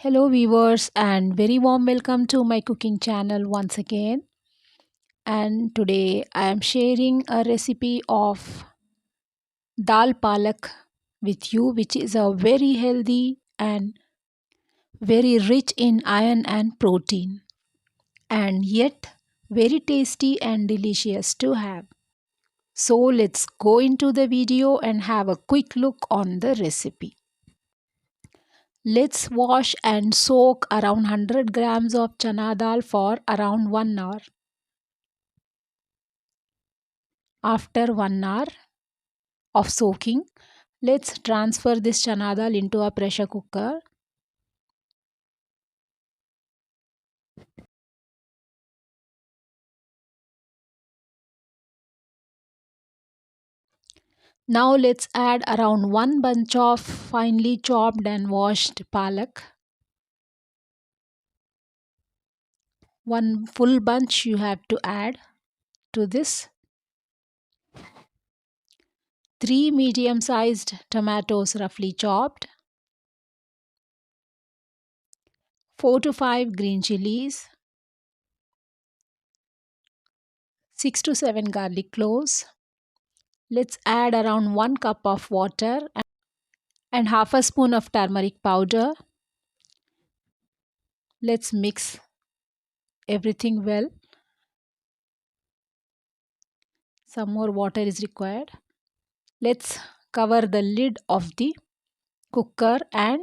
Hello viewers and very warm welcome to my cooking channel once again. And today I am sharing a recipe of Dal Paalak with you, which is a very healthy and very rich in iron and protein, and yet very tasty and delicious to have. So let's go into the video and have a quick look on the recipe. Let's wash and soak around 100 grams of chana dal for around 1 hour. After 1 hour of soaking, let's transfer this chana dal into a pressure cooker. Now let's add around 1 bunch of finely chopped and washed palak. One full bunch you have to add to this. 3 medium sized tomatoes roughly chopped. 4 to 5 green chilies. 6 to 7 garlic cloves. Let's add around 1 cup of water and half a spoon of turmeric powder. Let's mix everything well. Some more water is required. Let's cover the lid of the cooker and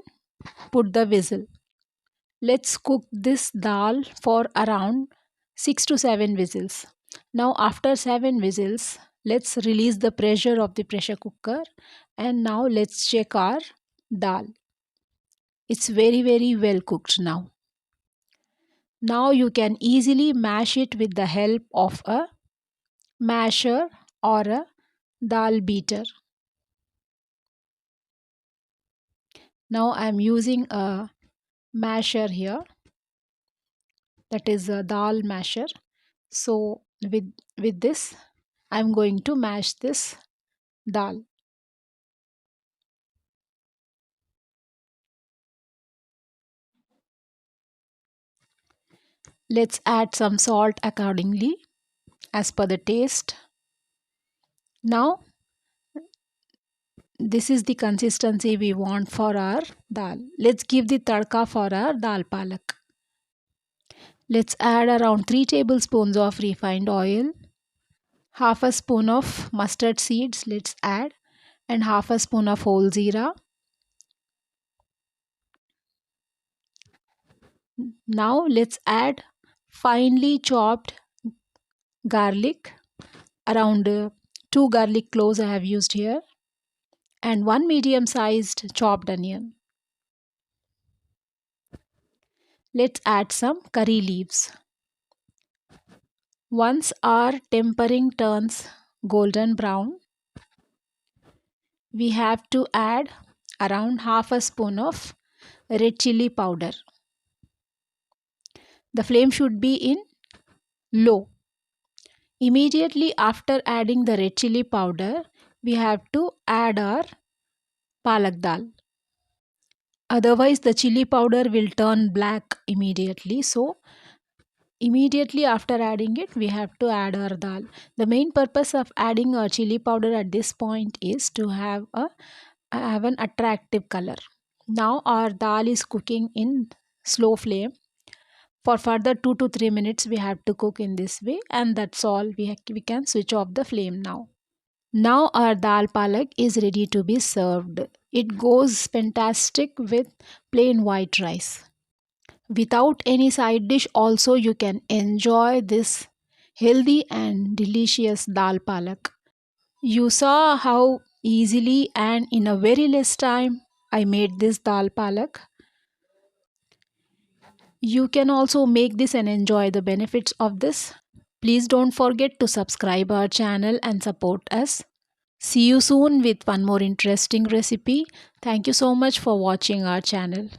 put the whistle. Let's cook this dal for around 6 to 7 whistles. Now after 7 whistles, let's release the pressure of the pressure cooker, and now let's check our dal. It's very well cooked now. Now you can easily mash it with the help of a masher or a dal beater. Now I am using a masher here, that is a dal masher. So with this I am going to mash this dal. Let's add some salt accordingly as per the taste. Now this is the consistency we want for our dal. Let's give the tadka for our dal palak. Let's add around 3 tablespoons of refined oil, half a spoon of mustard seeds let's add, and half a spoon of whole jeera. Now let's add finely chopped garlic, around 2 garlic cloves I have used here, and 1 medium sized chopped onion. Let's add some curry leaves. Once our tempering turns golden brown, we have to add around half a spoon of red chili powder. The flame should be in low. Immediately after adding the red chili powder, we have to add our palak dal. Otherwise the chili powder will turn black immediately. So immediately after adding it, we have to add our dal. The main purpose of adding our chili powder at this point is to have an attractive color. Now our dal is cooking in slow flame. For further 2 to 3 minutes we have to cook in this way, and that's all. We can switch off the flame now. Now our dal palak is ready to be served. It goes fantastic with plain white rice. Without any side dish also you can enjoy this healthy and delicious dal palak. You saw how easily and in a very less time I made this dal palak. You can also make this and enjoy the benefits of this. Please don't forget to subscribe our channel and support us. See you soon with one more interesting recipe. Thank you so much for watching our channel.